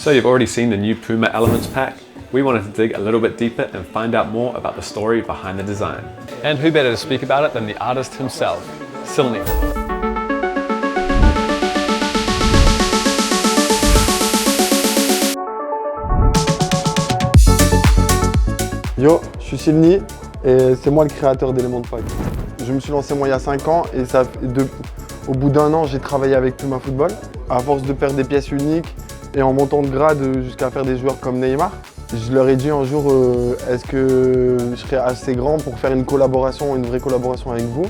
So you've already seen the new Puma Elements pack. We wanted to dig a little bit deeper and find out more about the story behind the design. And who better to speak about it than the artist himself, Silny. Yo, je suis Silny et c'est moi le créateur d'Element Pack. Je me suis lancé moi il y a 5 ans et au bout d'un an j'ai travaillé avec Puma Football. À force de perdre des pièces uniques et en montant de grade jusqu'à faire des joueurs comme Neymar, je leur ai dit un jour est-ce que je serais assez grand pour faire une vraie collaboration avec vous.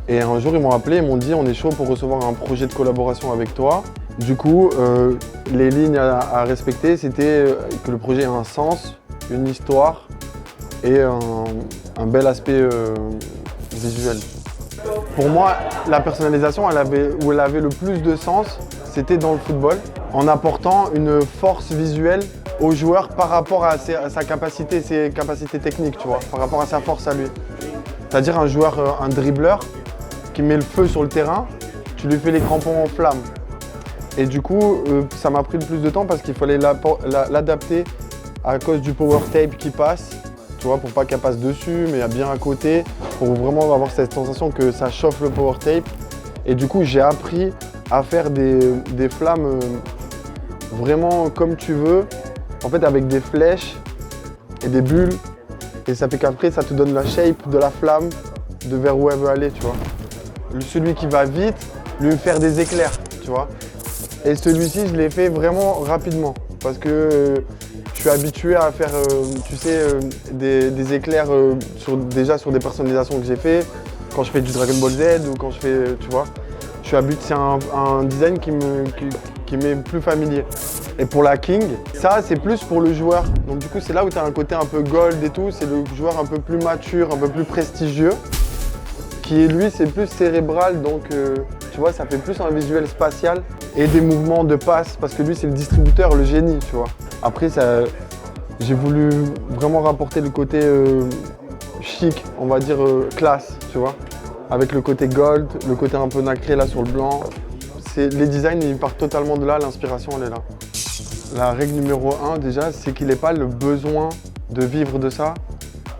Et un jour ils m'ont appelé, ils m'ont dit on est chaud pour recevoir un projet de collaboration avec toi. Du coup, les lignes à respecter c'était que le projet ait un sens, une histoire et un bel aspect visuel. Pour moi, la personnalisation, où elle avait le plus de sens, c'était dans le football, en apportant une force visuelle au joueur par rapport à sa capacité, ses capacités techniques, tu vois, par rapport à sa force à lui. C'est-à-dire un joueur, un dribbleur qui met le feu sur le terrain, tu lui fais les crampons en flamme. Et du coup, ça m'a pris le plus de temps parce qu'il fallait l'adapter à cause du power tape qui passe. Tu vois, pour pas qu'elle passe dessus, mais bien à côté, pour vraiment avoir cette sensation que ça chauffe le power tape. Et du coup, j'ai appris à faire des flammes vraiment comme tu veux, en fait avec des flèches et des bulles. Et ça fait qu'après, ça te donne la shape de la flamme, de vers où elle veut aller, tu vois. Celui qui va vite, lui faire des éclairs, tu vois. Et celui-ci, je l'ai fait vraiment rapidement, parce que je suis habitué à faire, tu sais, des éclairs déjà sur des personnalisations que j'ai fait, quand je fais du Dragon Ball Z ou quand je fais, tu vois. C'est un design qui m'est plus familier. Et pour la King, ça c'est plus pour le joueur. Donc du coup c'est là où tu as un côté un peu gold et tout, c'est le joueur un peu plus mature, un peu plus prestigieux, qui lui c'est plus cérébral, donc tu vois ça fait plus un visuel spatial et des mouvements de passe, parce que lui c'est le distributeur, le génie, tu vois. Après, j'ai voulu vraiment rapporter le côté chic, on va dire classe, tu vois. Avec le côté gold, le côté un peu nacré là sur le blanc. Les designs, ils partent totalement de là, l'inspiration elle est là. La règle numéro 1 déjà, c'est qu'il n'ait pas le besoin de vivre de ça.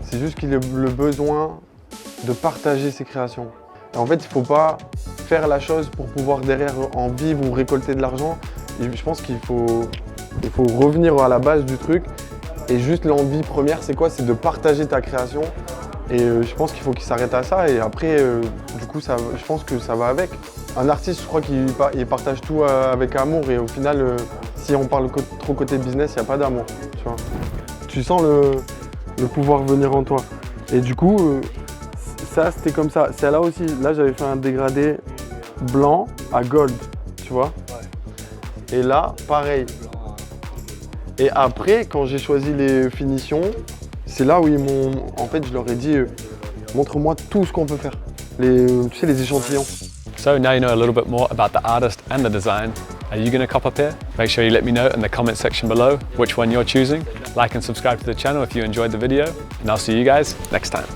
C'est juste qu'il ait le besoin de partager ses créations. Et en fait, il ne faut pas faire la chose pour pouvoir derrière en vivre ou récolter de l'argent. Je pense qu'il faut revenir à la base du truc et juste l'envie première c'est quoi? C'est de partager ta création et je pense qu'il faut qu'il s'arrête à ça et après du coup je pense que ça va avec. Un artiste je crois qu'il partage tout avec amour et au final si on parle trop côté business il n'y a pas d'amour, tu vois. Tu sens le pouvoir venir en toi et du coup ça c'était comme ça. C'est là aussi, là j'avais fait un dégradé blanc à gold, tu vois. Et là pareil. Et après, quand j'ai choisi les finitions, c'est là où en fait, je leur ai dit, montre-moi tout ce qu'on peut faire. Tu sais, les échantillons. So now you know a little bit more about the artist and the design. Are you going to cop a pair? Make sure you let me know in the comment section below which one you're choosing. Like and subscribe to the channel if you enjoyed the video. And I'll see you guys next time.